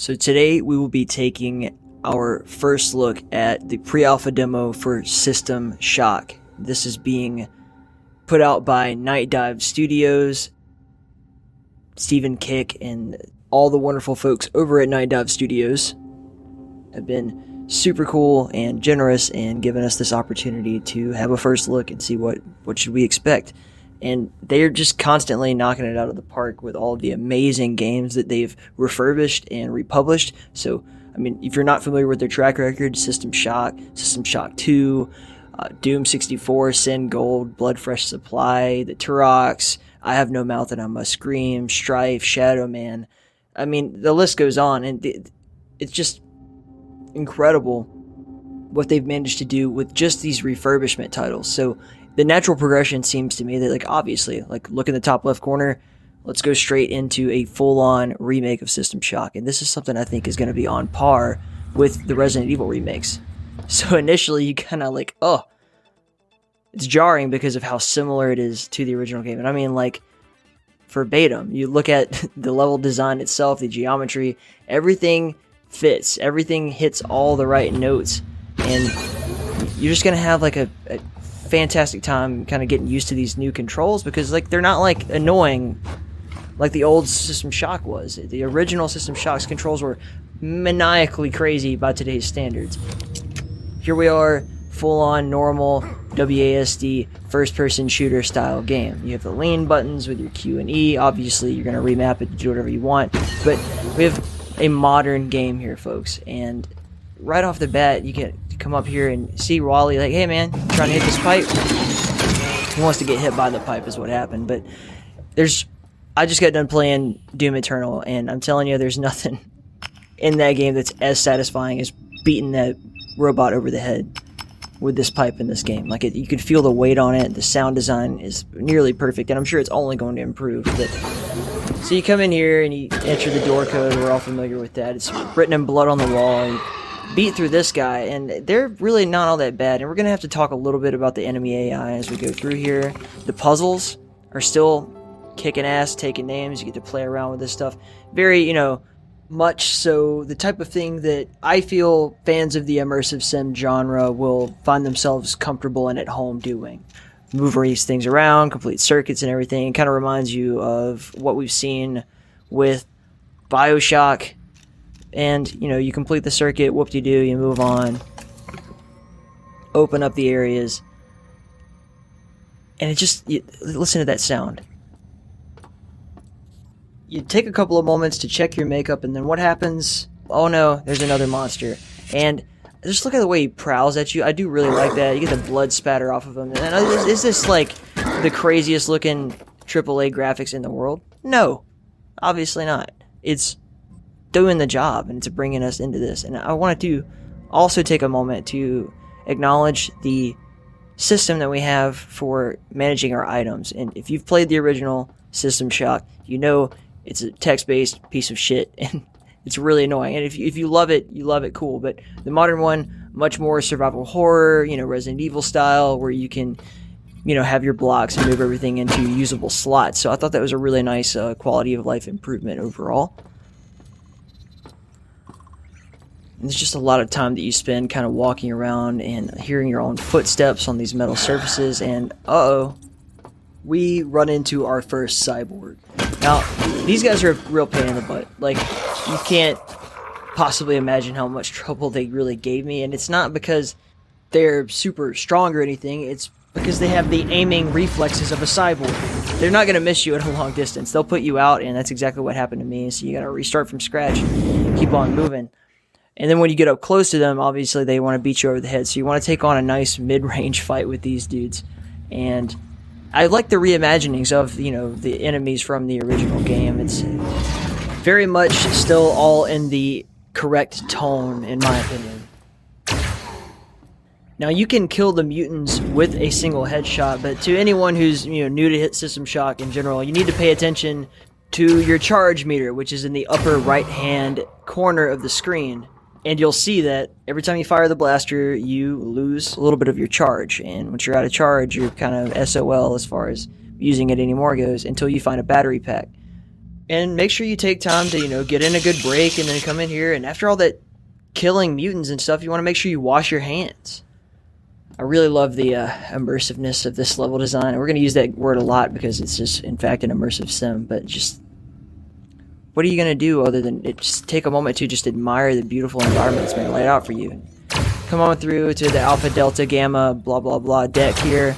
So today we will be taking our first look at the pre-alpha demo for System Shock. This is being put out by Nightdive Studios, Stephen Kick, and all the wonderful folks over at Nightdive Studios have been super cool and generous and given us this opportunity to have a first look and see what should we expect. And they're just constantly knocking it out of the park with all of the amazing games that they've refurbished and republished. So, I mean, if you're not familiar with their track record, System Shock 2, Doom 64, Sin Gold, Blood Fresh Supply, the Turoks, I Have No Mouth and I Must Scream, Strife, Shadow Man. I mean, the list goes on, and it's just incredible what they've managed to do with just these refurbishment titles. So the natural progression seems to me that, like, obviously, like, look in the top left corner, let's go straight into a full-on remake of System Shock. And this is something I think is going to be on par with the Resident Evil remakes. So initially you kind of like, oh, it's jarring because of how similar it is to the original game. And I mean, like, verbatim, you look at the level design itself, the geometry, everything fits, everything hits all the right notes, and you're just going to have like a fantastic time kind of getting used to these new controls, because like they're not like annoying like the old System Shock was. The original System Shock's controls were maniacally crazy by today's standards. Here we are, full-on normal WASD first-person shooter style game. You have the lean buttons with your Q and E. Obviously you're going to remap it to do whatever you want, but we have a modern game here, folks. And right off the bat, you get to come up here and see Wally like, hey man, trying to hit this pipe? He wants to get hit by the pipe is what happened. But I just got done playing Doom Eternal, and I'm telling you, there's nothing in that game that's as satisfying as beating that robot over the head with this pipe in this game. Like, you could feel the weight on it. The sound design is nearly perfect, and I'm sure it's only going to improve. But so you come in here and you enter the door code. We're all familiar with that. It's written in blood on the wall. You beat through this guy, and they're really not all that bad. And we're going to have to talk a little bit about the enemy AI as we go through here. The puzzles are still kicking ass, taking names. You get to play around with this stuff. Very, much so the type of thing that I feel fans of the immersive sim genre will find themselves comfortable and at home doing. Move these things around, complete circuits and everything. It kind of reminds you of what we've seen with BioShock. And, you complete the circuit, whoop-de-doo, you move on. Open up the areas. And listen to that sound. You take a couple of moments to check your makeup, and then what happens? Oh no, there's another monster. And just look at the way he prowls at you. I do really like that. You get the blood spatter off of him. And is this like the craziest looking AAA graphics in the world? No, obviously not. It's doing the job, and it's bringing us into this. And I wanted to also take a moment to acknowledge the system that we have for managing our items. And if you've played the original System Shock, you know it's a text-based piece of shit, and it's really annoying. And if you love it, you love it, cool. But the modern one, much more survival horror, Resident Evil style, where you can, have your blocks and move everything into usable slots. So I thought that was a really nice quality of life improvement overall. And there's just a lot of time that you spend kind of walking around and hearing your own footsteps on these metal surfaces, and we run into our first cyborg. Now, these guys are a real pain in the butt. Like, you can't possibly imagine how much trouble they really gave me, and it's not because they're super strong or anything, it's because they have the aiming reflexes of a cyborg. They're not going to miss you at a long distance. They'll put you out, and that's exactly what happened to me, so you got to restart from scratch, keep on moving. And then when you get up close to them, obviously they want to beat you over the head, so you want to take on a nice mid-range fight with these dudes. And I like the reimaginings of, the enemies from the original game. It's very much still all in the correct tone, in my opinion. Now, you can kill the mutants with a single headshot, but to anyone who's, new to hit System Shock in general, you need to pay attention to your charge meter, which is in the upper right-hand corner of the screen. And you'll see that every time you fire the blaster, you lose a little bit of your charge. And once you're out of charge, you're kind of SOL as far as using it anymore goes, until you find a battery pack. And make sure you take time to, get in a good break and then come in here. And after all that killing mutants and stuff, you want to make sure you wash your hands. I really love the immersiveness of this level design. And we're going to use that word a lot because it's just, in fact, an immersive sim. But just, what are you going to do other than just take a moment to just admire the beautiful environment that's been laid out for you? Come on through to the Alpha, Delta, Gamma, blah, blah, blah deck here.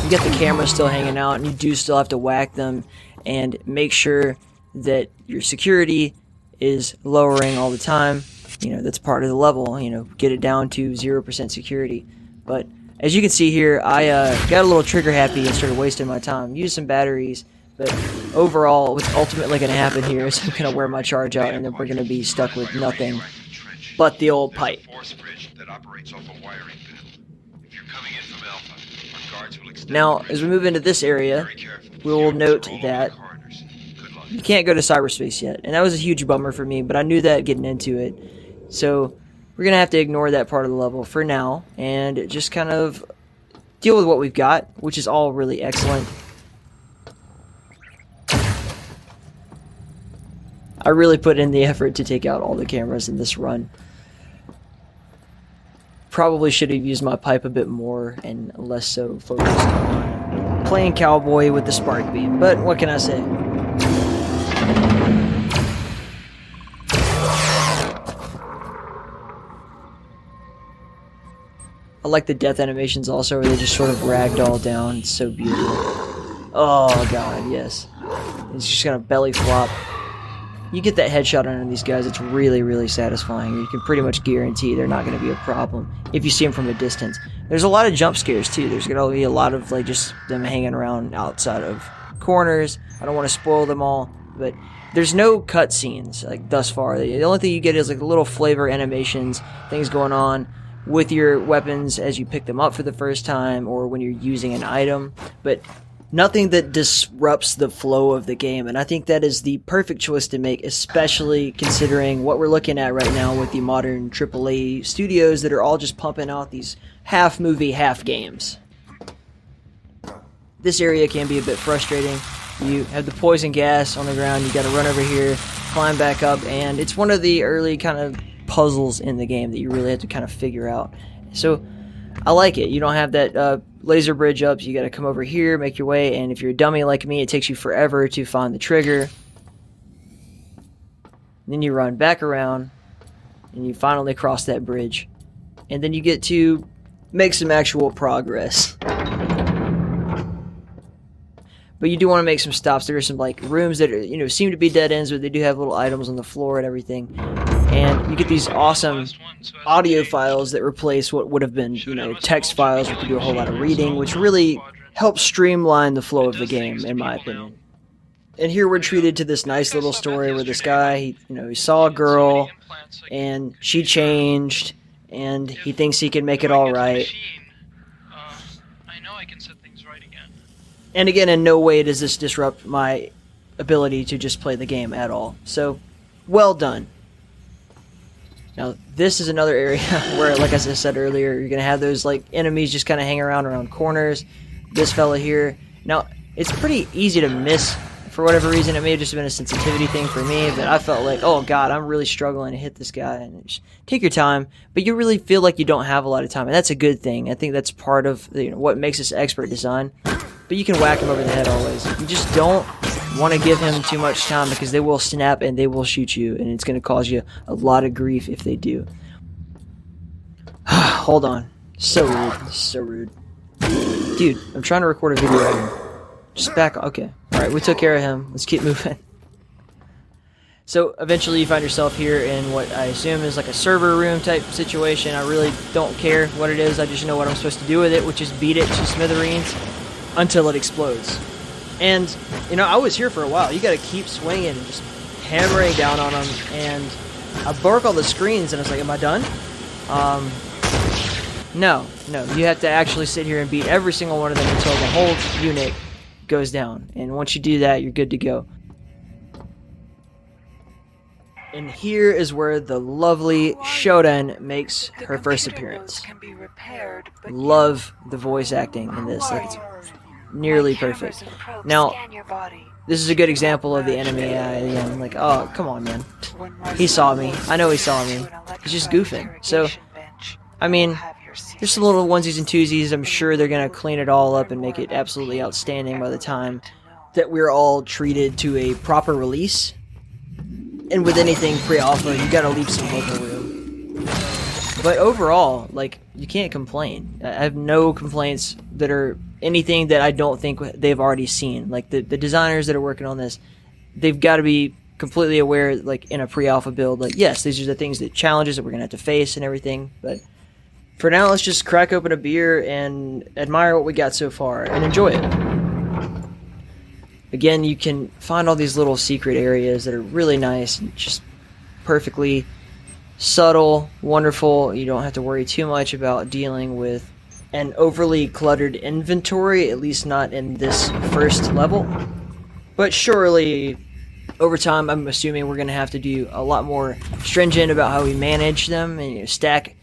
You get the camera still hanging out, and you do still have to whack them and make sure that your security is lowering all the time. That's part of the level. Get it down to 0% security. But as you can see here, I got a little trigger happy and started wasting my time. Used some batteries, but overall, what's ultimately going to happen here is I'm going to wear my charge out, and then we're going to be stuck with nothing but the old pipe. Now, as we move into this area, we will note that you can't go to cyberspace yet, and that was a huge bummer for me, but I knew that getting into it. So we're going to have to ignore that part of the level for now, and just kind of deal with what we've got, which is all really excellent. I really put in the effort to take out all the cameras in this run. Probably should have used my pipe a bit more and less so focused on playing cowboy with the spark beam, but what can I say? I like the death animations also, where they just sort of ragdoll down. It's so beautiful. Oh god, yes. It's just gonna belly flop. You get that headshot on these guys, it's really, really satisfying. You can pretty much guarantee they're not going to be a problem if you see them from a distance. There's a lot of jump scares too. There's going to be a lot of just them hanging around outside of corners. I don't want to spoil them all, but there's no cutscenes thus far. The only thing you get is little flavor animations, things going on with your weapons as you pick them up for the first time or when you're using an item, but nothing that disrupts the flow of the game, and I think that is the perfect choice to make, especially considering what we're looking at right now with the modern AAA studios that are all just pumping out these half movie, half games. This area can be a bit frustrating. You have the poison gas on the ground, you gotta run over here, climb back up, and it's one of the early kind of puzzles in the game that you really have to kind of figure out. So I like it. You don't have that laser bridge up, so you got to come over here, make your way, and if you're a dummy like me, it takes you forever to find the trigger. Then you run back around, and you finally cross that bridge, and then you get to make some actual progress. But you do want to make some stops. There are some rooms that are, seem to be dead ends, but they do have little items on the floor and everything. And you get these awesome audio files that replace what would have been, text files. You can do a whole lot of reading, which really helps streamline the flow of the game, in my opinion. And here we're treated to this nice little story where this guy, he saw a girl, and she changed, and he thinks he can make it all right. And again, in no way does this disrupt my ability to just play the game at all. So, well done. Now, this is another area where, like I said earlier, you're going to have those enemies just kind of hang around corners. This fella here. Now, it's pretty easy to miss for whatever reason. It may have just been a sensitivity thing for me, but I felt oh god, I'm really struggling to hit this guy. And just take your time, but you really feel like you don't have a lot of time, and that's a good thing. I think that's part of what makes this expert design. But you can whack him over the head always. You just don't want to give him too much time because they will snap and they will shoot you, and it's going to cause you a lot of grief if they do. Hold on. So rude. So rude. Dude, I'm trying to record a video right here. Just back. Okay. Alright, we took care of him. Let's keep moving. So eventually you find yourself here in what I assume is a server room type situation. I really don't care what it is. I just know what I'm supposed to do with it, which is beat it to smithereens until it explodes. And, I was here for a while. You gotta keep swinging and just hammering down on them. And I broke all the screens and I was am I done? No. You have to actually sit here and beat every single one of them until the whole unit goes down. And once you do that, you're good to go. And here is where the lovely Shodan makes her first appearance. Love the voice acting in this. It's nearly perfect. Now, This is a good example of the enemy again. Like, oh, come on, man. He saw me. I know he saw me. He's just goofing. So, I mean, there's some little onesies and twosies. I'm sure they're going to clean it all up and make it absolutely outstanding by the time that we're all treated to a proper release. And with anything pre-alpha, you got to leave some wiggle room. But overall, like, you can't complain. I have no complaints that are anything that I don't think they've already seen. Like, the designers that are working on this, they've got to be completely aware, like, in a pre-alpha build, like, yes, these are the things, that challenges that we're going to have to face and everything, but for now, let's just crack open a beer and admire what we got so far and enjoy it. Again, you can find all these little secret areas that are really nice and just perfectly subtle, wonderful. You don't have to worry too much about dealing with an overly cluttered inventory, at least not in this first level. But surely, over time, I'm assuming we're going to have to do a lot more stringent about how we manage them and stack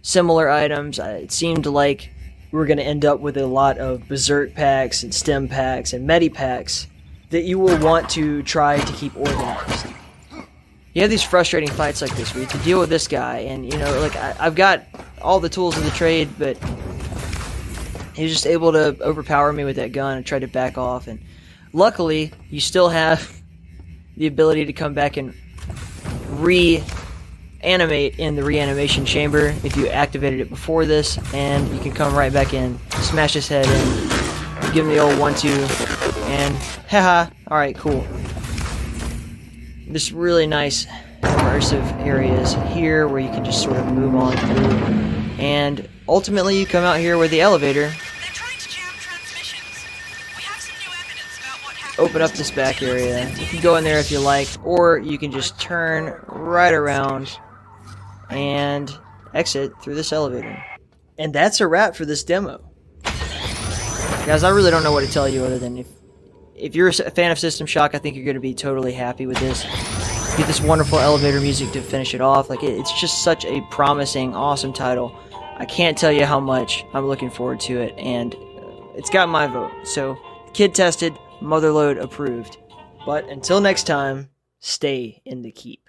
similar items. It seemed like we were going to end up with a lot of berserk packs and stem packs and medi packs that you will want to try to keep organized. You have these frustrating fights like this where you have to deal with this guy, and you know, like, I've got all the tools of the trade, but he was just able to overpower me with that gun and tried to back off. And luckily, you still have the ability to come back and reanimate in the reanimation chamber if you activated it before this, and you can come right back in, smash his head in, give him the old 1-2, and haha, alright, cool. This really nice immersive areas here where you can just sort of move on through, and ultimately you come out here where the elevator, open up this back area. You can go in there if you like, or you can just turn right around and exit through this elevator. And that's a wrap for this demo. Guys, I really don't know what to tell you other than if you're a fan of System Shock, I think you're going to be totally happy with this. Get this wonderful elevator music to finish it off. Like, it's just such a promising, awesome title. I can't tell you how much I'm looking forward to it, and it's got my vote. So, kid tested, motherload approved. But until next time, stay in the keep.